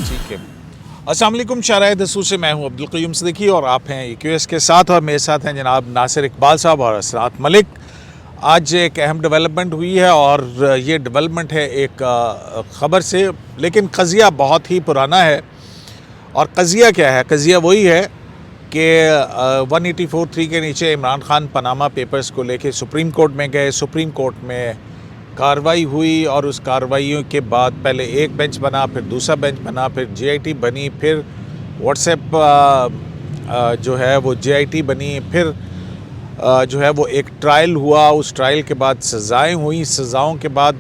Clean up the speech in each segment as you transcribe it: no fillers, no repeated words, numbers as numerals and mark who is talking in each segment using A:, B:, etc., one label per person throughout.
A: ठीक है। अस्सलाम वालेकुम, शाहराह दसूर से मैं हूं अब्दुल क़य्यूम सिद्दीकी और आप हैं EQS के साथ, और मेरे साथ हैं जनाब नासिर इकबाल साहब और असरात मलिक। आज एक अहम डेवलपमेंट हुई है और ये डेवलपमेंट है एक ख़बर से, लेकिन कज़िया बहुत ही पुराना है। और कज़िया क्या है? कज़िया वही है कि 184(3) के नीचे इमरान खान पनामा पेपर्स को लेके सुप्रीम कोर्ट में गए। सुप्रीम कोर्ट में कार्रवाई हुई और उस कार्रवाई के बाद पहले एक बेंच बना, फिर दूसरा बेंच बना, फिर JIT बनी, फिर व्हाट्सएप जो है वो JIT बनी, फिर जो है वो एक ट्रायल हुआ। उस ट्रायल के बाद सज़ाएं हुई। सज़ाओं के बाद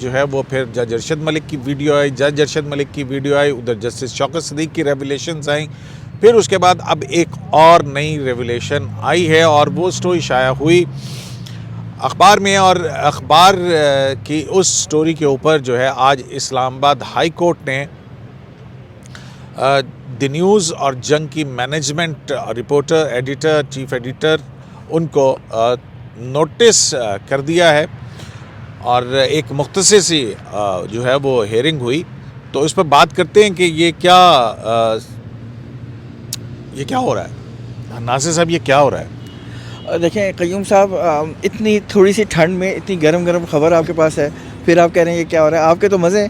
A: जो है वो फिर जज अरशद मलिक की वीडियो आई, जज अरशद मलिक की वीडियो आई, उधर जस्टिस शौकत सिद्दीक की रेवलेशंस आई, फिर उसके बाद अब एक और नई रेवलेशन आई है और वो स्टोरी शाया हुई अखबार में। और अखबार की उस स्टोरी के ऊपर जो है आज इस्लामाबाद हाई कोर्ट ने द न्यूज़ और जंग की management reporter, editor, chief editor, उनको नोटिस कर दिया है और एक मुख्तसर सी जो है वो हेयरिंग हुई। तो इस पर बात करते हैं कि ये क्या हो रहा है। नासिर साहब, ये क्या हो रहा है?
B: देखें क़य्यूम साहब, इतनी थोड़ी सी ठंड में इतनी गरम खबर आपके पास है, फिर आप कह रहे हैं ये क्या हो रहा है? आपके तो मज़े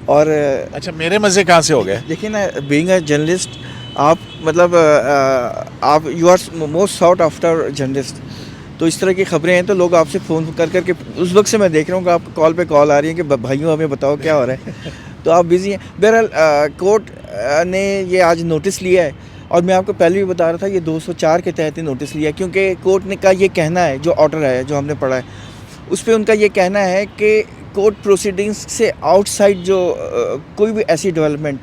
B: और
A: अच्छा, मेरे मज़े कहाँ से हो गए?
B: देखिए ना, बीइंग अ जर्नलिस्ट आप मतलब आप you are most sought after journalist, तो इस तरह की खबरें हैं तो लोग आपसे फ़ोन कर करके, उस वक्त से मैं देख रहा हूँ कि आपको कॉल पे कॉल आ रही है कि भाइयों हमें बताओ क्या हो रहा है। तो आप बिज़ी हैं। बहरहाल कोर्ट ने ये आज नोटिस लिया है और मैं आपको पहले भी बता रहा था ये 204 के तहत ही नोटिस लिया, क्योंकि कोर्ट ने का ये कहना है, जो ऑर्डर है जो हमने पढ़ा है उस पर उनका ये कहना है कि कोर्ट प्रोसीडिंग्स से आउटसाइड जो कोई भी ऐसी डेवलपमेंट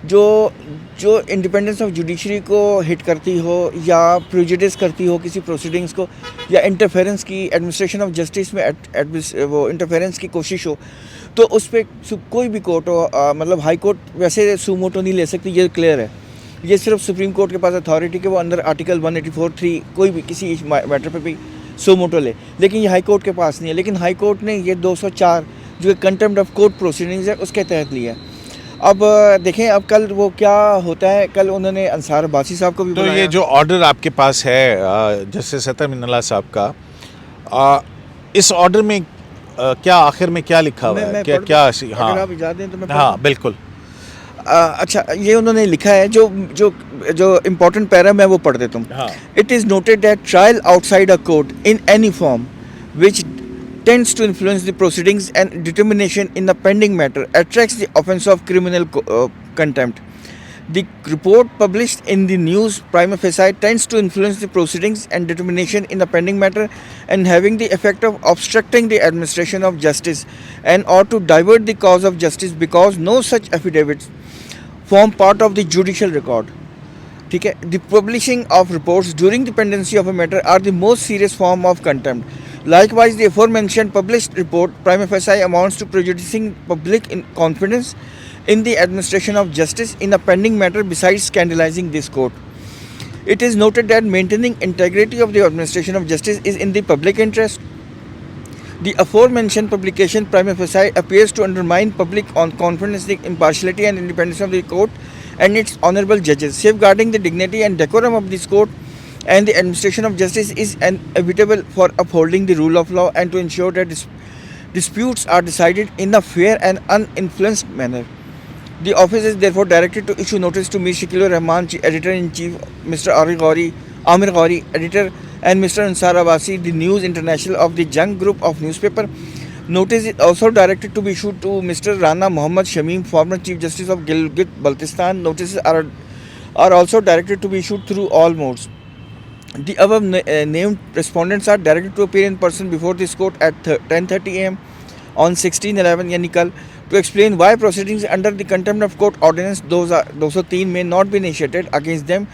B: जो इंडिपेंडेंस ऑफ जुडिशरी को हिट करती हो या प्रेजुडिस करती हो किसी प्रोसीडिंग्स को, या इंटरफेरेंस की, एडमिनिस्ट्रेशन ऑफ जस्टिस में वो इंटरफेरेंस की कोशिश हो, तो उस पर कोई भी कोर्ट हो, मतलब हाई कोर्ट वैसे सुमोटो नहीं ले सकती, ये क्लियर है। ये सिर्फ सुप्रीम कोर्ट के पास अथॉरिटी के वो अंदर आर्टिकल 184(3) कोई भी किसी मैटर पे भी सुमोटो ले, लेकिन ये हाई कोर्ट के पास नहीं है। लेकिन हाई कोर्ट ने ये 204 जो कंटेम्प्ट ऑफ कोर्ट प्रोसीडिंग्स है उसके तहत लिया है। अब देखें अब कल वो क्या होता है। कल उन्होंने अंसार अब्बासी साहब को भी
A: तो ये जो ऑर्डर आपके पास है जस्टिस अतर मिनल्ला साहब का, इस ऑर्डर में क्या आखिर में क्या लिखा हुआ है? क्या हाँ,
B: अगर आप इजाज़त दें तो मैं
A: हाँ बिल्कुल।
B: अच्छा, ये उन्होंने लिखा है, जो इम्पोर्टेंट पैरा मैं वो पढ़ देता हूँ। It is noted that trial outside a court in any form which tends to influence the proceedings and determination in the pending matter attracts the offence of criminal contempt. The report published in the news prima facie tends to influence the proceedings and determination in the pending matter and having the effect of obstructing the administration of justice and or to divert the cause of justice because no such affidavits form part of the judicial record. ठीक है, the publishing of reports during the pendency of a matter are the most serious form of contempt. Likewise, the aforementioned published report prima facie amounts to prejudicing public confidence in the administration of justice in a pending matter besides scandalizing this court. It is noted that maintaining integrity of the administration of justice is in the public interest. The aforementioned publication prima facie appears to undermine public confidence in the impartiality and independence of the court and its honorable judges. Safeguarding the dignity and decorum of this court and the administration of justice is inevitable for upholding the rule of law and to ensure that disputes are decided in a fair and uninfluenced manner. The office is therefore directed to issue notice to Mir Shakil Rahman, Editor-in-Chief, Mr. Amir Ghauri, Editor, and Mr. Ansar Abbasi, the News International of the Jang Group of newspaper. Notice is also directed to be issued to Mr. Rana Muhammad Shamim, former Chief Justice of Gilgit-Baltistan. Notices are also directed to be issued through all modes. The above named respondents are directed to appear in person before this court at 10:30 am on 16/11 yani kal to explain why proceedings under the contempt of court ordinance 203 may not be initiated against them,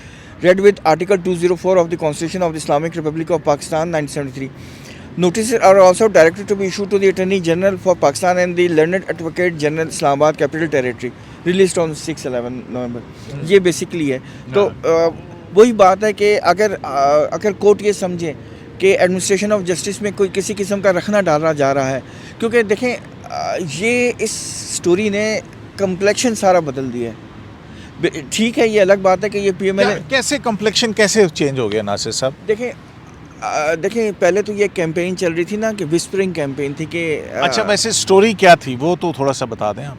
B: read with Article 204 of the Constitution of the Islamic Republic of Pakistan 1973. Notices are also directed to be issued to the Attorney General for Pakistan and the Learned Advocate General Islamabad Capital Territory, released on 6/11 November. ये basically है। तो वही बात है कि अगर court ये समझे कि एडमिनिस्ट्रेशन ऑफ जस्टिस में कोई किसी किस्म का रखना डाला जा रहा है, क्योंकि देखें ये इस स्टोरी ने कम्प्लेक्शन सारा बदल दिया है। ठीक है, ये अलग बात है कि ये पीएमएल
A: कैसे कम्प्लेक्शन कैसे चेंज हो गया नासिर साहब?
B: देखें पहले तो ये कैंपेन चल रही थी ना कि विस्परिंग कैंपेन थी कि
A: अच्छा, वैसे स्टोरी क्या थी वो तो थोड़ा सा बता दें आप।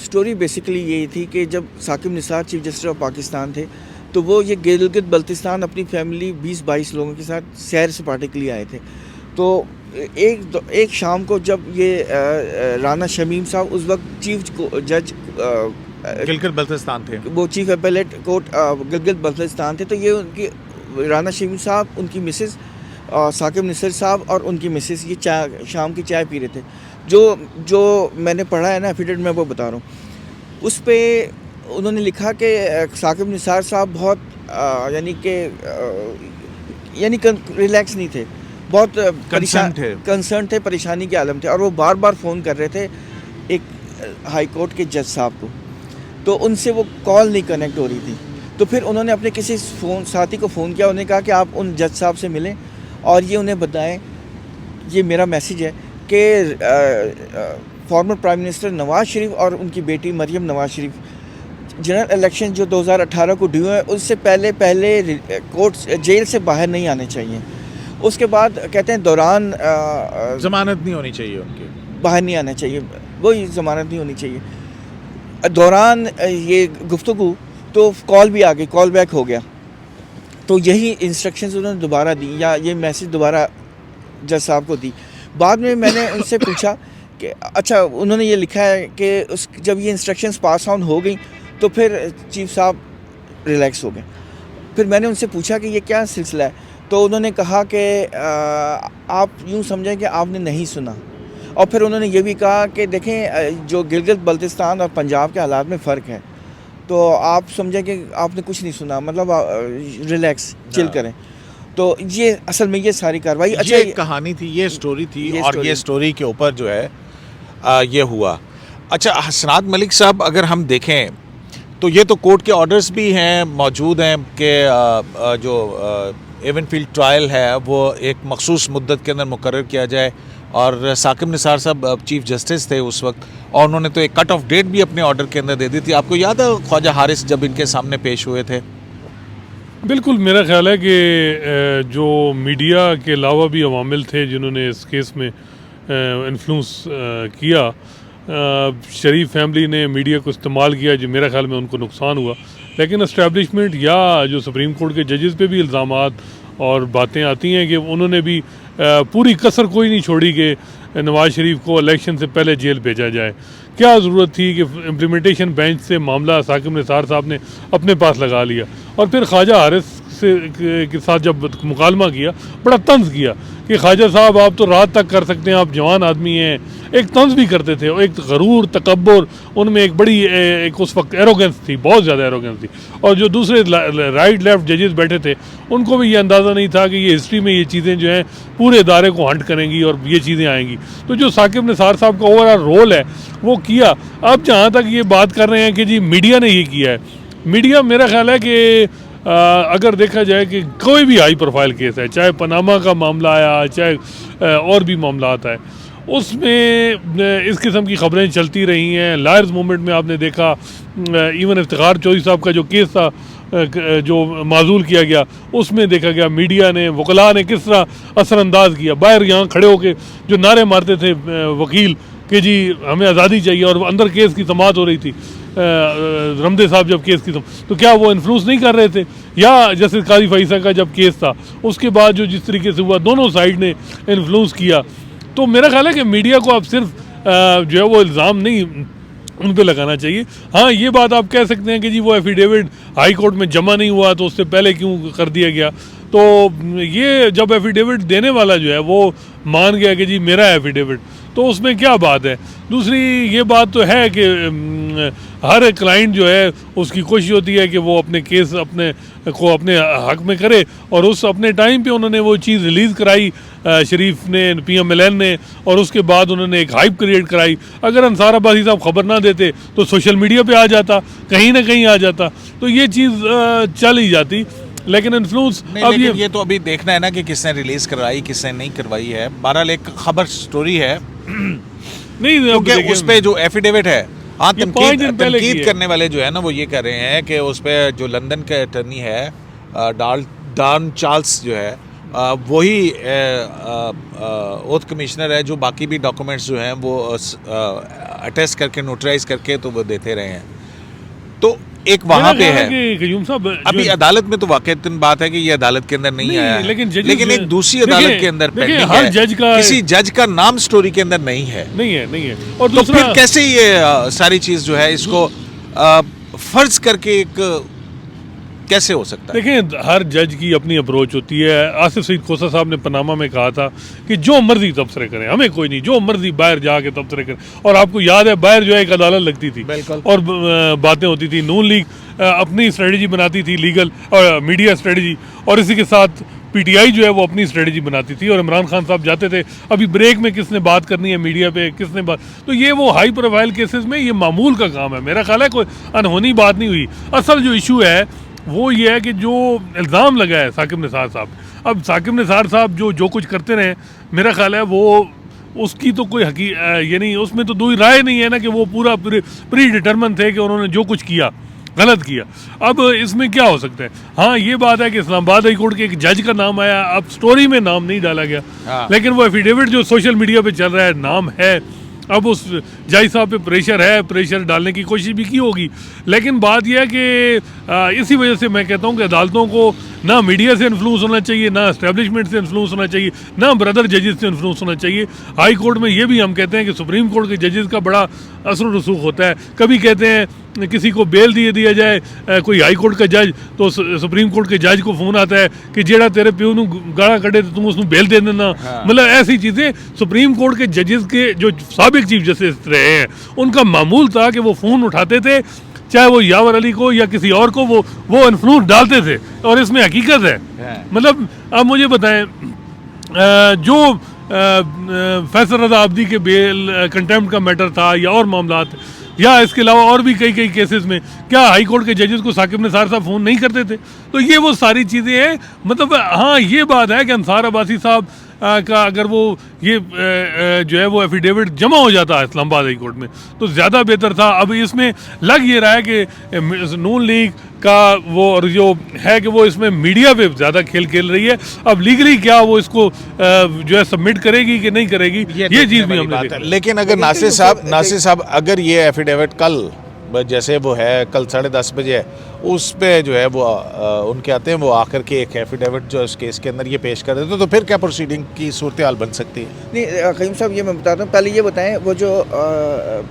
B: स्टोरी बेसिकली यही थी कि जब Saqib Nisar chief justice of Pakistan थे तो वो ये गिलगित बल्तिस्तान अपनी फैमिली 20-22 लोगों के साथ सैर सपाटे के लिए आए थे। तो एक शाम को जब ये राना शमीम साहब उस वक्त चीफ जज
A: गिलगित बल्तिस्तान थे,
B: वो chief appellate court Gilgit Baltistan थे, तो ये उनकी राना शमीम साहब, उनकी मिसेस साकिब निसार साहब और उनकी मिसेस ये चाय शाम की चाय पी रहे थे। जो मैंने पढ़ा है ना एफिडेविट में वो बता रहा हूँ। उस पर उन्होंने लिखा कि साकिब निसार साहब बहुत यानी रिलैक्स नहीं थे, बहुत कंसर्न थे, परेशानी के आलम थे, और वो बार बार फ़ोन कर रहे थे एक हाई कोर्ट के जज साहब को, तो उनसे वो कॉल नहीं कनेक्ट हो रही थी। तो फिर उन्होंने अपने किसी साथी को फ़ोन किया, उन्होंने कहा कि आप उन जज साहब से मिलें और ये उन्हें बताएं, ये मेरा मैसेज है कि former prime minister Nawaz Sharif और उनकी बेटी मरियम नवाज़ शरीफ जनरल इलेक्शन जो 2018 को ड्यू है उससे पहले कोर्ट जेल से बाहर नहीं आने चाहिए। उसके बाद कहते हैं दौरान
A: ज़मानत नहीं होनी चाहिए उनकी,
B: बाहर नहीं आना चाहिए, वही ज़मानत नहीं होनी चाहिए। दौरान ये गुफ्तगू तो कॉल भी आ गई, कॉल बैक हो गया, तो यही इंस्ट्रक्शंस उन्होंने दोबारा दी या ये मैसेज दोबारा जज साहब को दी। बाद में मैंने उनसे पूछा कि अच्छा, उन्होंने ये लिखा है कि जब ये इंस्ट्रक्शंस पास ऑन हो गई तो फिर चीफ साहब रिलैक्स हो गए। फिर मैंने उनसे पूछा कि ये क्या सिलसिला है, तो उन्होंने कहा कि आप यूँ समझें कि आपने नहीं सुना। और फिर उन्होंने ये भी कहा कि देखें जो गिलगित बल्तिस्तान और पंजाब के हालात में फ़र्क है, तो आप समझें कि आपने कुछ नहीं सुना, मतलब रिलैक्स चिल करें। तो ये असल में ये सारी कार्रवाई, अच्छा
A: ये कहानी थी, ये स्टोरी थी, और ये स्टोरी के ऊपर जो है ये हुआ। अच्छा हसनात मलिक साहब, अगर हम देखें तो ये तो कोर्ट के ऑर्डर्स भी हैं, मौजूद हैं कि जो एवनफील्ड ट्रायल है वो एक मखसूस मुद्दत के अंदर मुकर्रर किया जाए, और साकिब निसार साहब चीफ जस्टिस थे उस वक्त, और उन्होंने तो एक कट ऑफ डेट भी अपने ऑर्डर के अंदर दे दी थी। आपको याद है ख्वाजा हारिस जब इनके सामने पेश हुए थे?
C: बिल्कुल, मेरा ख्याल है कि जो मीडिया के अलावा भी अवामिल थे जिन्होंने इस केस में इन्फ्लुएंस किया, शरीफ फैमिली ने मीडिया को इस्तेमाल किया, जो मेरा ख्याल में उनको नुकसान हुआ। लेकिन इस्टेब्लिशमेंट या जो सुप्रीम कोर्ट के जजेस पे भी इल्ज़ामात और बातें आती हैं कि उन्होंने भी पूरी कसर कोई नहीं छोड़ी कि नवाज़ शरीफ को इलेक्शन से पहले जेल भेजा जाए। क्या ज़रूरत थी कि इम्प्लीमेंटेशन बेंच से मामला साकिब निसार साहब ने अपने पास लगा लिया, और फिर ख्वाजा हारिस के साथ जब मुकालमा किया, बड़ा तंज किया कि ख्वाजा साहब आप तो रात तक कर सकते हैं, आप जवान आदमी हैं। एक तंज भी करते थे, एक गरूर तकब्बुर उनमें एक बड़ी एक उस वक्त एरोगेंस थी, बहुत ज़्यादा एरोगेंस थी। और जो दूसरे राइट लेफ्ट जजेस बैठे थे उनको भी ये अंदाज़ा नहीं था कि ये हिस्ट्री में ये चीज़ें जो हैं पूरे इदारे को हंट करेंगी और ये चीज़ें आएंगी। तो जो साकिब निसार साहब का ओवरऑल रोल है वो किया। अब जहाँ तक ये बात कर रहे हैं कि जी मीडिया ने ये किया है, मीडिया मेरा ख्याल है कि अगर देखा जाए कि कोई भी हाई प्रोफाइल केस है, चाहे पनामा का मामला आया, चाहे और भी मामला आता है, उसमें इस किस्म की खबरें चलती रही हैं। लायर्स मूवमेंट में आपने देखा, इवन इफ्तिखार चौधरी साहब का जो केस था जो माजूल किया गया, उसमें देखा गया मीडिया ने, वकला ने किस तरह असरअंदाज किया। बाहर यहाँ खड़े होकर जो नारे मारते थे वकील कि जी हमें आज़ादी चाहिए, और अंदर केस की समाअत हो रही थी, रमदे साहब जब केस की तो क्या वो इन्फ्लुएंस नहीं कर रहे थे? या जैसे काजी फैसा का जब केस था उसके बाद जो जिस तरीके से हुआ, दोनों साइड ने इन्फ्लुएंस किया। तो मेरा ख्याल है कि मीडिया को अब सिर्फ जो है वो इल्ज़ाम नहीं उन पे लगाना चाहिए। हाँ, ये बात आप कह सकते हैं कि जी वो एफिडेविट हाई कोर्ट में जमा नहीं हुआ तो उससे पहले क्यों कर दिया गया। तो ये जब एफिडेविट देने वाला जो है वो मान गया कि जी मेरा एफिडेविट, तो उसमें क्या बात है। दूसरी ये बात तो है कि हर क्लाइंट जो है उसकी कोशिश होती है कि वो अपने केस अपने हक में करे, और उस अपने टाइम पे उन्होंने वो चीज़ रिलीज़ कराई शरीफ ने, PMLN ने, और उसके बाद उन्होंने एक हाइप क्रिएट कराई। अगर अंसार अब्बासी साहब खबर ना देते तो सोशल मीडिया पे आ जाता, कहीं ना कहीं आ जाता, तो ये चीज़ चल ही जाती। लेकिन इन्फ्लुएंस अब
A: ये तो अभी देखना है ना कि किसने रिलीज़ करवाई, किसने नहीं करवाई है। बहरहाल एक खबर स्टोरी है
C: नहीं,
A: क्योंकि उस पर जो एफिडेविट है हाँ,
C: ये 5 दिन पहले की
A: तनकीद
C: है।
A: करने वाले जो है ना वो ये कह रहे हैं कि उस पे जो लंदन के अटर्नी है डॉन चार्ल्स जो है वही ओथ कमिश्नर है जो बाकी भी डॉक्यूमेंट्स जो हैं वो अटेस्ट करके नोटराइज करके तो वो देते रहे हैं। तो एक वहाँ पे है
C: कयूम साहब
A: अभी अदालत में तो वाकईतन बात है कि ये अदालत के अंदर नहीं आया है,
C: लेकिन
A: लेकिन एक दूसरी अदालत के अंदर
C: देखिए,
A: पेंडिंग
C: हर
A: है,
C: जज का
A: किसी जज का नाम स्टोरी के अंदर नहीं है।
C: नहीं है और
A: तो
C: दूसरा
A: फिर कैसे ये सारी चीज जो है इसको फर्ज करके एक कैसे हो सकता है?
C: देखें, हर जज की अपनी अप्रोच होती है। आसिफ सईद खोसा साहब ने पनामा में कहा था कि जो मर्जी तबसरे करें, हमें कोई नहीं, जो मर्जी बाहर जाके तबसरे करें। और आपको याद है बाहर जो है एक अदालत लगती थी और बातें होती थी। नून लीग अपनी स्ट्रेटजी बनाती थी लीगल और मीडिया स्ट्रेटजी, और इसी के साथ पीटीआई जो है वो अपनी स्ट्रेटजी बनाती थी और इमरान खान साहब जाते थे। अभी ब्रेक में किसने बात करनी है मीडिया पे, किसने बात, तो ये वो हाई प्रोफाइल केसेस में ये मामूल का काम है। मेरा ख्याल है कोई अनहोनी बात नहीं हुई। असल जो इशू है वो ये है कि जो इल्ज़ाम लगा है साकिब निसार साहब, अब साकिब निसार साहब जो कुछ करते रहे, मेरा ख्याल है वो उसकी तो कोई ये नहीं, उसमें तो दो राय नहीं है ना कि वो पूरा प्री डिटरमिन थे कि उन्होंने जो कुछ किया गलत किया। अब इसमें क्या हो सकता है? हाँ, ये बात है कि इस्लामाबाद हाई कोर्ट के एक जज का नाम आया, अब स्टोरी में नाम नहीं डाला गया, लेकिन वो एफिडेविट जो सोशल मीडिया पे चल रहा है नाम है। अब उस जज साहब पे प्रेशर है, प्रेशर डालने की कोशिश भी की होगी, लेकिन बात यह है कि इसी वजह से मैं कहता हूँ कि अदालतों को ना मीडिया से इन्फ्लुएंस होना चाहिए, ना एस्टेब्लिशमेंट से इन्फ्लुएंस होना चाहिए, ना ब्रदर जजेस से इन्फ्लुएंस होना चाहिए। हाई कोर्ट में ये भी हम कहते हैं कि सुप्रीम कोर्ट के जजेस का बड़ा असर रसूख होता है। कभी कहते हैं किसी को बेल दिया जाए, कोई हाई कोर्ट का जज, तो सुप्रीम कोर्ट के जज को फोन आता है कि जेड़ा तेरे प्यो नूं गाला कढ़े तो तुम उसनूं बेल दे देना। मतलब ऐसी चीज़ें सुप्रीम कोर्ट के जजेस के जो साबिक चीफ जस्टिस रहे हैं उनका मामूल था कि वो फ़ोन उठाते थे, चाहे वो यावर अली को या किसी और को, वो इन्फ्लुएंस डालते थे, और इसमें हकीकत है। मतलब अब मुझे बताएं, जो फैसल रज़ा आब्दी के बेल कंटेम्प्ट का मैटर था या और मामला, या इसके अलावा और भी कई केसेस में क्या हाई कोर्ट के जजेस को साकिब निसार साहब फ़ोन नहीं करते थे? तो ये वो सारी चीज़ें हैं। मतलब हाँ, ये बात है कि अंसार अब्बासी साहब का अगर वो ये जो है वो एफिडेविट जमा हो जाता है इस्लामाबाद हाई कोर्ट में तो ज़्यादा बेहतर था। अब इसमें लग ये रहा है कि नून लीग का वो जो है कि वो इसमें मीडिया पे ज़्यादा खेल रही है। अब लीगली क्या वो इसको जो है सबमिट करेगी कि नहीं करेगी, ये चीज़ भी हमने देखी।
A: लेकिन अगर नासिर साहब अगर ये एफिडेविट कल जैसे वो है कल 10:30 बजे है, उस पे जो है वो उनके आते हैं वो आकर के एक एफिडेविट जो इस केस के अंदर ये पेश कर देते तो फिर क्या प्रोसीडिंग की सूरत हाल बन सकती है?
B: नहीं क़य्यूम साहब, ये मैं बताता हूँ। पहले ये बताएं, वो जो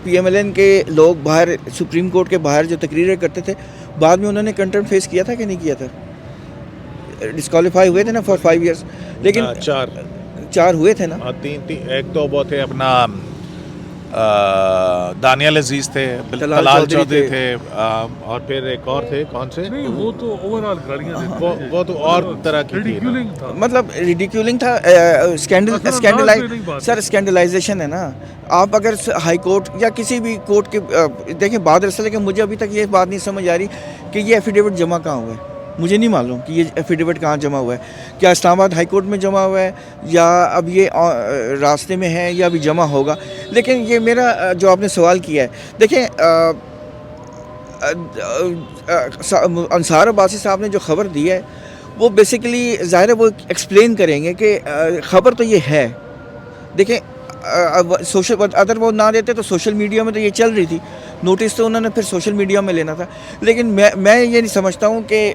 B: PMLN के लोग बाहर सुप्रीम कोर्ट के बाहर जो तकरीरें करते थे, बाद में उन्होंने कंटेम्प्ट फेस किया था कि नहीं किया था? डिस्क्वालीफाई हुए थे ना फॉर 5 ईयर्स, लेकिन 4 हुए थे ना?
A: 3 एक तो वो थे अपना दानियल अजीज थे, तलाल चौधरी थे, और फिर एक और थे, कौन से?
C: नहीं, वो तो ओवरऑल गालियां देते
A: वो तो और तरह की थी।
B: मतलब रिडिक्यूलिंग था, स्कैंडलाइजेशन है ना। आप अगर हाई कोर्ट या किसी भी कोर्ट के देखें, बादल असल है कि मुझे अभी तक ये बात नहीं समझ आ रही कि ये एफिडेविट जमा कहाँ हुआ है। मुझे नहीं मालूम कि ये एफिडेविट कहाँ जमा हुआ है, क्या इस्लामाबाद हाई कोर्ट में जमा हुआ है या अब ये रास्ते में है या अभी जमा होगा। लेकिन ये मेरा जो आपने सवाल किया है, देखें अंसार अब्बासी साहब ने जो ख़बर दी है वो बेसिकली ज़ाहिर है वो एक्सप्लेन करेंगे कि ख़बर तो ये है। देखें, सोशल अगर वो ना देते तो सोशल मीडिया में तो ये चल रही थी, नोटिस तो उन्होंने फिर सोशल मीडिया में लेना था। लेकिन मैं ये नहीं समझता हूँ कि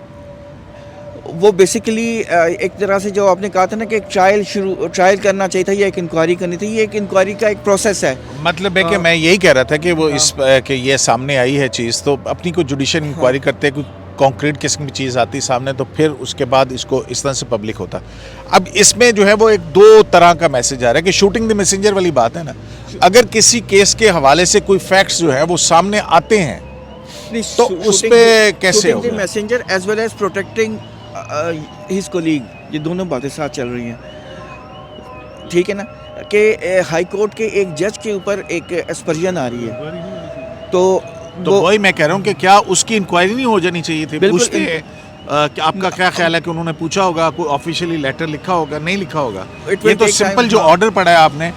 B: वो बेसिकली एक तरह से जो आपने कहा था ना कि एक ट्रायल करना चाहिए था या एक इंक्वायरी करनी थी, ये एक इंक्वायरी का एक प्रोसेस है।
A: मतलब है कि मैं यही कह रहा था कि वो इस कि ये सामने आई है चीज़, तो अपनी कोई जुडिशियल इंक्वायरी करते, कोई कॉन्क्रीट किस्म की चीज़ आती सामने, तो फिर उसके बाद इसको इस तरह से पब्लिक होता। अब इसमें जो है वो एक 2 तरह का मैसेज आ रहा है कि शूटिंग द मैसेंजर वाली बात है ना। अगर किसी केस के हवाले से कोई फैक्ट्स जो है वो सामने आते हैं तो उस पर कैसे होगा?
B: Messenger as well as protecting his colleague, ये दोनों बातें साथ चल रही हैं, ठीक है ना, कि हाई कोर्ट के एक जज के ऊपर एक एस्पर्जन आ रही है। तो
A: वही मैं कह रहा हूँ कि क्या उसकी इंक्वायरी नहीं हो जानी चाहिए थी? पूछते कि आपका क्या ख्याल है कि उन्होंने पूछा होगा, कोई ऑफिशियली लेटर लिखा होगा, नहीं लिखा होगा? ये तो सिंपल जो ऑर्डर पड़ा है आपने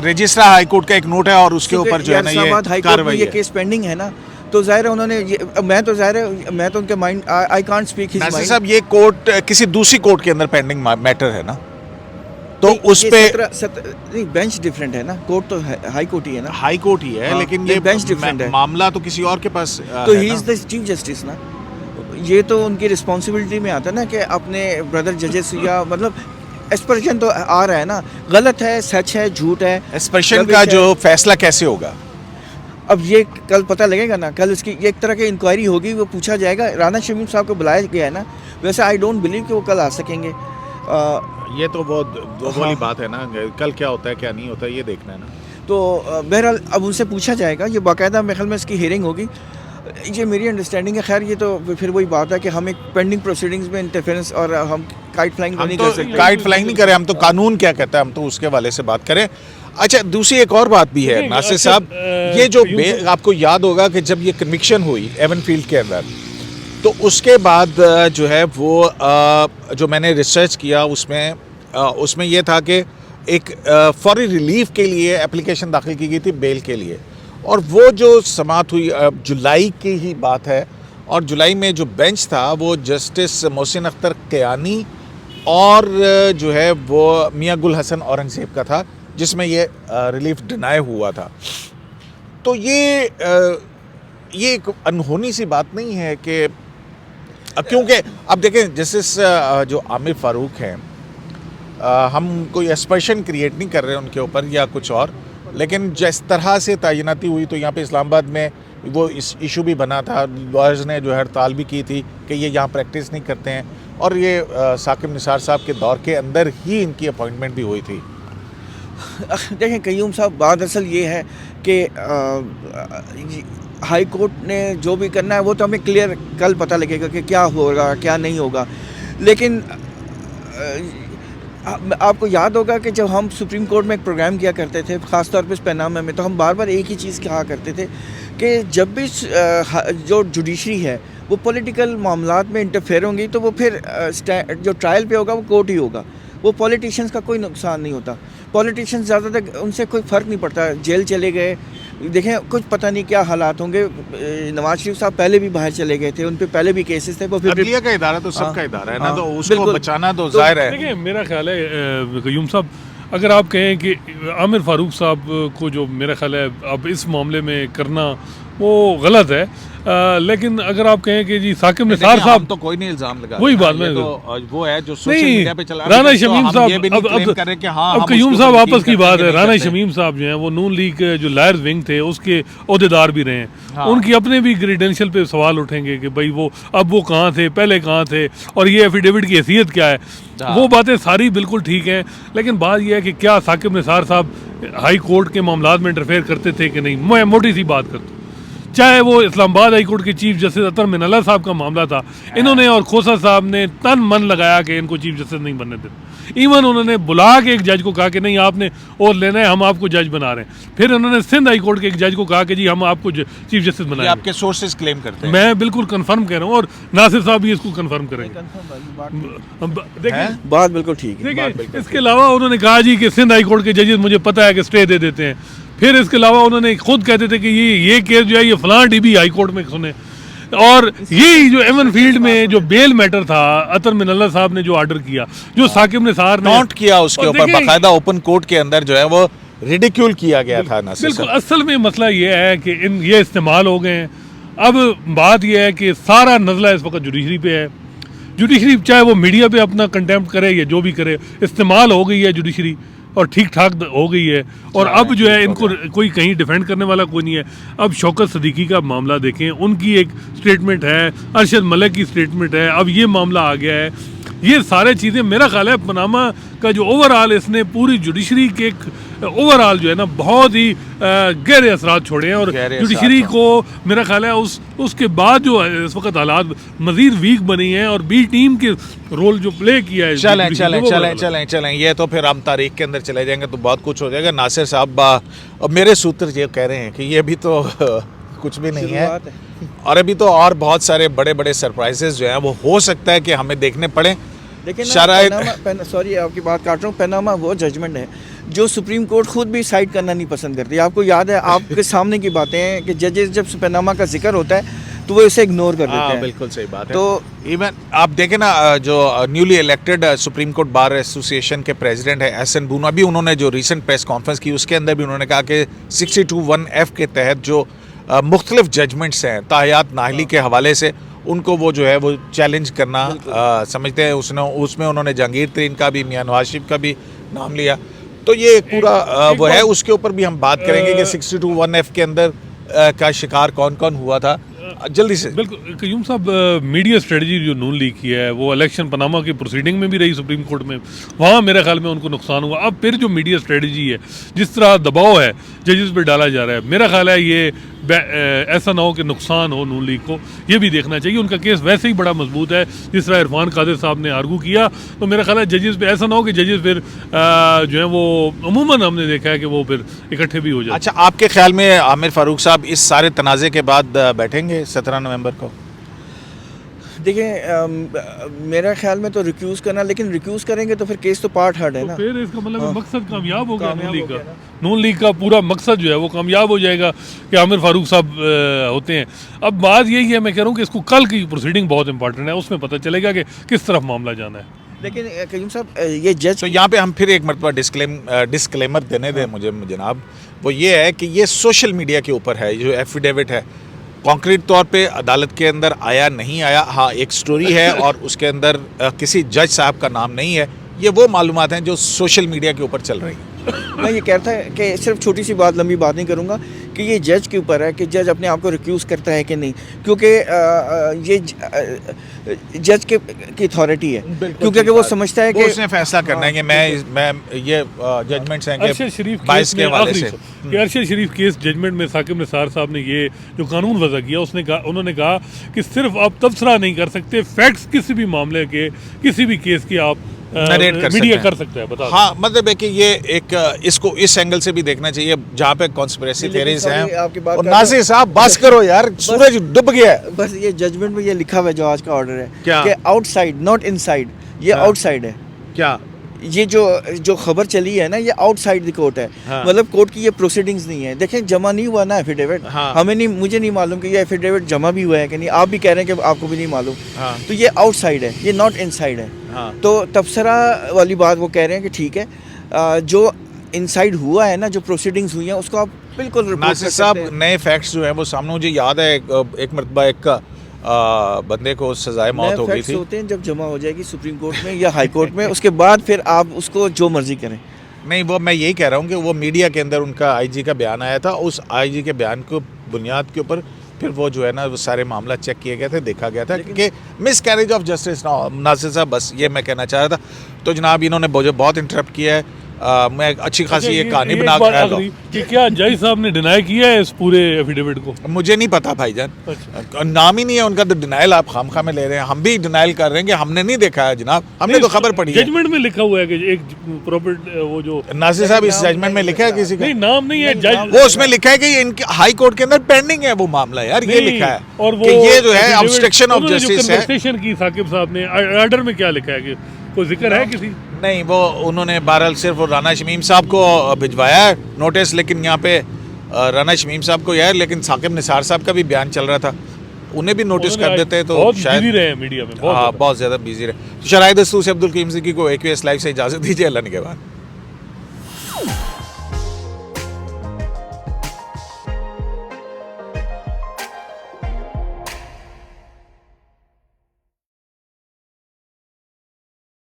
A: रजिस्ट्रार हाई कोर्ट का एक नोट है और उसके ऊपर जो है ना ये
B: हाई कोर्ट में
A: कार्रवाई
B: ये
A: है।
B: केस पेंडिंग है ना, तो जाहिर है उन्होंने मैं तो उनके mind I can't speak his
A: Nasir
B: mind.
A: साहब ये कोर्ट किसी दूसरी कोर्ट के अंदर पेंडिंग मैटर है ना, तो उस पे
B: नहीं, बेंच डिफरेंट है ना, कोर्ट तो हाई कोर्ट ही है ना,
A: हाई कोर्ट ही है,
B: हाँ,
A: लेकिन
B: ये
A: ये
B: बेंच डिफरेंट है।
A: मामला तो किसी और के पास
B: तो
A: है
B: ही
A: ना।
B: इज द चीफ जस्टिस ना, ये तो उनकी रिस्पॉन्सिबिलिटी में आता है ना कि अपने ब्रदर जजेस या मतलब एक्सप्रेशन तो आ रहा है ना, गलत है, सच है, झूठ है,
A: एक्सप्रेशन
B: रबिश
A: का
B: है।
A: जो फैसला कैसे होगा?
B: अब ये कल पता लगेगा ना, कल इसकी एक तरह की इंक्वायरी होगी, वो पूछा जाएगा। राना शमीम साहब को बुलाया गया है ना, वैसे आई डोंट बिलीव कि वो कल आ सकेंगे।
A: ये तो बहुत दो वाली
B: हाँ।
A: बात है ना, कल क्या होता है क्या नहीं होता है ये देखना है ना।
B: तो बहरहाल अब उनसे पूछा जाएगा, ये बाकायदा मेरे ख्याल में इसकी हियरिंग होगी। ये मेरी अंडरस्टैंडिंग है। खैर ये तो फिर वही बात है कि हम एक पेंडिंग प्रोसीडिंग्स में इंटरफेरेंस और हम काइट फ्लाइंग
A: हम
B: नहीं
A: तो
B: कर सकते।
A: काइट फ्लाइंग नहीं करें, हम तो कानून क्या कहता है हम तो उसके वाले से बात करें। अच्छा, दूसरी एक और बात भी है
C: नहीं,
A: नासिर
C: अच्छा,
A: साहब, ये जो आपको याद होगा कि जब ये कन्विक्शन हुई एवनफील्ड के अंदर, तो उसके बाद जो है वो जो मैंने रिसर्च किया उसमें ये था कि एक फौरी रिलीफ के लिए एप्लीकेशन दाखिल की गई थी बेल के लिए, और वो जो समाअत हुई जुलाई की ही बात है, और जुलाई में जो बेंच था वो जस्टिस मोहसिन अख्तर कियानी और जो है वो मियां गुल हसन औरंगज़ेब का था, जिसमें ये रिलीफ डिनाई हुआ था। तो ये एक अनहोनी सी बात नहीं है कि क्योंकि अब देखें जस्टिस जो आमिर फ़ारूक हैं, हम कोई एस्पर्शन क्रिएट नहीं कर रहे हैं उनके ऊपर या कुछ और, लेकिन जिस तरह से तैनाती हुई तो यहाँ पे इस्लामाबाद में वो इस इशू भी बना था, लॉयर्स ने जो है हड़ताल भी की थी कि ये यहाँ प्रैक्टिस नहीं करते हैं, और ये साकिब निसार साहब के दौर के अंदर ही इनकी अपॉइंटमेंट भी हुई थी।
B: देखें कयूम साहब, बात असल ये है कि हाई कोर्ट ने जो भी करना है वो तो हमें क्लियर कल पता लगेगा कि क्या होगा क्या नहीं होगा। लेकिन आपको याद होगा कि जब हम सुप्रीम कोर्ट में एक प्रोग्राम किया करते थे, ख़ास तौर पे इस पैनामा में, तो हम बार बार एक ही चीज़ कहा करते थे कि जब भी जो जुडिशरी है वो पॉलिटिकल मामलात में इंटरफेयर होंगी तो वो फिर जो ट्रायल पे होगा वो कोर्ट ही होगा। वो पॉलिटिशियंस का कोई नुकसान नहीं होता। पॉलिटिशियंस ज़्यादातर उनसे कोई फ़र्क नहीं पड़ता, जेल चले गए, देखें कुछ पता नहीं क्या हालात होंगे। नवाज शरीफ साहब पहले भी बाहर चले गए थे, उन पे पहले भी केसेस थे, वो फिर
A: अदलिया का इदारा तो सबका
B: हाँ,
A: इदारा है ना,
B: हाँ,
A: तो उसको
B: बिल्कुल।
A: बचाना तो जाहिर है।
C: देखिए मेरा ख्याल है कयूम साहब, अगर आप कहें कि आमिर फारूक साहब को जो मेरा ख्याल है अब इस मामले में करना वो गलत है, लेकिन अगर आप कहें कि जी साकिब निसार साहब,
A: तो कोई नहीं इल्जाम लगा
C: वही
A: रहा,
C: बात
A: ये
C: मैं
A: तो वो है जो सोशल
C: नहीं,
A: मीडिया पे चला रहा है,
C: राना
A: तो
C: शमीम
A: हम
C: साहब,
A: ये भी नहीं claim कर रहे कि हाँ
C: अब
A: हम
C: कयूम
A: उसको
C: साहब
A: यकीन
C: आपस की
A: करते
C: बात
A: हैं
C: है,
A: कि
C: राना
A: नहीं करते।
C: शमीम साहब जो हैं वो नून लीग के जो लायर्स विंग थे उसके अहदेदार भी रहे हैं।
A: हाँ।
C: उनकी अपने भी क्रीडेंशियल पे सवाल उठेंगे कि भाई वो अब वो कहाँ थे, पहले कहाँ थे, और ये एफिडेविट की हैसियत क्या है।
A: हाँ।
C: वो बातें सारी बिल्कुल ठीक हैं, लेकिन बात यह है कि क्या साकिब निसार साहब हाई कोर्ट के मामलात में इंटरफेयर करते थे कि नहीं। मैं मोटी सी बात करता हूँ, चाहे वो इस्लामाबाद हाई कोर्ट के चीफ जस्टिस अतर मिनल्ला साहब का मामला था, इन्होंने और खोसा साहब ने तन मन लगाया कि इनको चीफ जस्टिस नहीं बनने देते। इवन उन्होंने बुला के एक जज को कहा कि नहीं आपने और लेना है, हम आपको जज बना रहे हैं। फिर उन्होंने सिंध हाई कोर्ट के एक जज को कहा कि जी हम आपको चीफ जस्टिस
A: ये
C: बनाएंगे।
A: आपके सोर्सेज क्लेम करते हैं।
C: मैं बिल्कुल कंफर्म कह रहा हूँ, और नासिर साहब भी इसको कंफर्म करेंगे। देखिए
B: बात बिल्कुल ठीक है।
C: देखिए इसके अलावा उन्होंने कहा जी कि सिंध हाई कोर्ट के जजेस मुझे पता है कि स्टे दे देते हैं। फिर इसके अलावा उन्होंने खुद कहते थे कि ये केस जो है ये फलां डीबी हाई कोर्ट में सुने। और यही जो एवन फील्ड में जो बेल मैटर था, अतर मिनल्ला साहब ने जो ऑर्डर किया, जो साकिब निसार ने
A: नोट किया उसके
C: और
A: ऊपर
C: देखिए,
A: बाकायदा ओपन कोर्ट के अंदर जो है वो रिडिक्यूल किया गया था ना।
C: बिल्कुल असल में मसला ये है कि ये इस्तेमाल हो गए हैं। अब बात ये है कि सारा नज़ला इस वक्त जुडिशरी पे है। जुडिशरी चाहे वो मीडिया पे अपना कंटेम्प्ट करे या जो भी करे, इस्तेमाल हो गई है जुडिशरी और ठीक ठाक हो गई है। और अब जो है इनको कोई कहीं डिफेंड करने वाला कोई नहीं है। अब शौकत सदीकी का मामला देखें, उनकी एक स्टेटमेंट है, अरशद मलिक की स्टेटमेंट है, अब ये मामला आ गया है। ये सारे चीज़ें मेरा ख्याल है पनामा का जो ओवरऑल इसने पूरी जुडिशरी के एक ओवरऑल जो है ना बहुत ही गहरे असरात छोड़े हैं। और जुडिशरी को मेरा ख्याल है उसके बाद जो है इस वक्त हालात मजीद वीक बनी हैं, और बी टीम के रोल जो प्ले किया है।
A: चलें ये तो फिर हम तारीख के अंदर चले जाएंगे तो बहुत कुछ हो जाएगा। नासिर साहब अब मेरे सूत्र ये कह रहे हैं कि ये भी तो कुछ भी नहीं है, और अभी तो और बहुत सारे बड़े बड़े सरप्राइजेस जो हैं वो हो सकता है कि हमें देखने पड़े।
B: लेकिन
A: सॉरी
B: आपकी बात काट रहा हूँ, पैनामा वो जजमेंट है जो सुप्रीम कोर्ट खुद भी साइड करना नहीं पसंद करती। आपको याद है, आपके सामने की बातें हैं कि जजेस जब पनामा का जिक्र होता है तो वो इसे इग्नोर कर देते हैं।
A: बिल्कुल सही बात है।
B: तो
A: इवन आप देखें ना, जो newly elected supreme court bar association के प्रेसिडेंट है एहसन बून, अभी उन्होंने जो रीसेंट प्रेस कॉन्फ्रेंस की उसके अंदर भी उन्होंने कहा कि 62(1)(f के तहत जो मुख्तलिफ जजमेंट्स हैं ताहयात नाहली के हवाले से, उनको वो जो है वो चैलेंज करना समझते हैं। उसमें उन्होंने जहांगीर तरीन का भी, मियां नवाज शरीफ का भी नाम लिया। तो ये एक पूरा वो है, उसके ऊपर भी हम बात करेंगे कि 62(1)(f के अंदर का शिकार कौन कौन हुआ था जल्दी से।
C: बिल्कुल कयूम साहब, मीडिया स्ट्रेटजी जो नून लीग की है वो इलेक्शन पनामा की प्रोसीडिंग में भी रही सुप्रीम कोर्ट में, वहाँ मेरे ख्याल में उनको नुकसान हुआ। अब फिर जो मीडिया स्ट्रेटजी है, जिस तरह दबाव है जजेस पे डाला जा रहा है, मेरा ख्याल है ये ऐसा ना हो कि नुकसान हो नून लीग को, ये भी देखना चाहिए। उनका केस वैसे ही बड़ा मजबूत है, जिस तरह इरफान कादिर साहब ने आर्गू किया, तो मेरा ख्याल है जजेस पे ऐसा ना हो कि जजेस फिर जो है वो अमूमन हमने देखा है कि वो फिर इकट्ठे भी हो जाए।
A: अच्छा, आपके ख्याल में आमिर फारूक साहब इस सारे तनाज़े के बाद बैठेंगे 17 नवंबर को?
B: देखिए, मेरा ख्याल में तो रिक्यूज़ करना, लेकिन रिक्यूज़ करेंगे तो फिर केस तो पार्ट हर्ड है
C: तो
B: ना।
C: फिर इसका मतलब
B: हाँ।
C: मकसद कामयाब हो गया
B: कामयाब
C: नून लीग
B: हो गया
C: का। नून लीग का पूरा मकसद जो है वो कामयाब हो जाएगा कि आमिर फारूक साहब होते हैं। अब बात यही है, मैं कह रहा हूँ कि इसको कल की प्रोसीडिंग बहुत इंपॉर्टेंट है, उसमें पता चलेगा कि किस तरफ मामला जाना है।
B: लेकिन कयूम साहब, ये जज
A: तो यहाँ पे हम फिर एक मरतबा डिस्क्लेमर देने दें मुझे जनाब, वो ये है कि ये सोशल मीडिया के ऊपर है। जो एफिडेविट है कॉन्क्रीट तौर पे अदालत के अंदर आया नहीं आया, हाँ एक स्टोरी है और उसके अंदर किसी जज साहब का नाम नहीं है। ये वो मालूमात हैं जो सोशल मीडिया के ऊपर चल रही हैं।
B: मैं ये कहता है कि सिर्फ छोटी सी बात, लंबी बात नहीं करूँगा, कि ये जज के ऊपर है कि जज अपने आप को रिक्यूज़ करता है कि नहीं, क्योंकि ये जज की अथॉरिटी है, क्योंकि वो समझता है कि
A: उसने फैसला करना है कि मैं ये जजमेंट्स हैं
C: अरशद शरीफ
A: बाइस के हवाले से।
C: कि अरशद शरीफ केस जजमेंट में साकिब निसार साहब ने ये जो कानून वज़ा किया, उन्होंने कहा कि सिर्फ आप तबसरा नहीं कर सकते, फैक्ट्स किसी भी मामले के, किसी भी केस की आप मीडिया कर सकता है। बता
A: हाँ, मतलब है कि ये एक इसको इस एंगल से भी देखना चाहिए जहाँ पे कॉन्स्पिरेसी थ्योरीज हैं। और नासिर साहब बस करो यार, सूरज डूब गया है।
B: बस ये जजमेंट में ये लिखा हुआ है जो आज का ऑर्डर है
A: क्या?
B: कि आउटसाइड नॉट इनसाइड, ये आउटसाइड है।
A: क्या
B: ये जो खबर चली है ना, ये आउटसाइड द कोर्ट है।
A: हाँ।
B: मतलब कोर्ट की ये प्रोसीडिंग्स नहीं है। देखें, जमा नहीं हुआ ना एफिडेविट।
A: हाँ।
B: मुझे नहीं मालूम कि ये एफिडेविट जमा भी हुआ है कि नहीं। आप भी कह रहे हैं कि आपको भी नहीं मालूम।
A: हाँ।
B: तो ये आउटसाइड है, ये नॉट इनसाइड है।
A: हाँ।
B: तो तबसरा वाली बात वो कह रहे हैं कि ठीक है, जो इनसाइड हुआ है ना, जो प्रोसीडिंग्स हुई हैं, उसको आप बिल्कुल रिपोर्ट
A: नासिर
B: कर
A: साहब,
B: सकते हैं।
A: नए फैक्ट्स जो हैं वो सामने, मुझे याद है एक मरतबा एक बंदे को सजाए मौत हो गई
B: फैक्ट्स
A: थी।
B: होते हैं जब जमा हो जाएगी सुप्रीम कोर्ट में या हाई कोर्ट में, उसके बाद फिर आप उसको जो मर्जी करें।
A: नहीं, वो मैं यही कह रहा हूँ कि वो मीडिया के अंदर उनका आईजी का बयान आया था, उस आईजी के बयान को बुनियाद के ऊपर फिर वो जो है ना वो सारे मामला चेक किए गए थे, देखा गया था कि मिस कैरेज ऑफ जस्टिस ना हो। नासिर साहब, बस ये मैं कहना चाह रहा था। तो जनाब इन्होंने मुझे बहुत इंटरप्ट किया है। मैं अच्छी खासी ये कहानी बना
C: एक बात आखिरी, कि क्या जज साहब ने डिनाई किया है इस पूरे एफिडेविट को?
A: मुझे नहीं पता भाईजान,
C: अच्छा।
A: नाम ही नहीं है उनका, तो डिनाइल आप खामखा में ले रहे हैं। हम भी डिनाइल कर रहे हैं कि हमने नहीं देखा है जनाब, हमने तो खबर पढ़ी है।
C: जजमेंट में लिखा हुआ है कि एक प्रॉपर्टी वो जो
A: नासिर साहब, इस जजमेंट में लिखा है किसी का?
C: नहीं, नाम नहीं है जज,
A: वो उसमें लिखा है कि इनके हाई कोर्ट के अंदर पेंडिंग है वो मामला यार, ये लिखा है।
C: और वो
A: कि ये जो है
C: affidavit,
A: ऑब्स्ट्रक्शन ऑफ
C: उन्होंने जो
A: जस्टिस है।
C: कन्वर्सेशन की साकिब साहब ने, ऑर्डर में क्या लिखा है कि कोई जिक्र है किसी?
A: नहीं, वो उन्होंने बहरहाल सिर्फ राना शमीम साहब को भिजवाया है नोटिस, लेकिन यहाँ पे राना शमीम साहब को यार, लेकिन साकिब निसार साहब का भी बयान चल रहा था, उन्हें भी नोटिस कर देते तो
C: बहुत
A: शायद
C: बिजी रहे मीडिया में,
A: बहुत ज़्यादा बिजी रहे। तो शराय दस्तूर से अब्दुल करीम सिद्दीकी को AQS लाइव से इजाज़त दीजिए। अल्लाह निगहबान।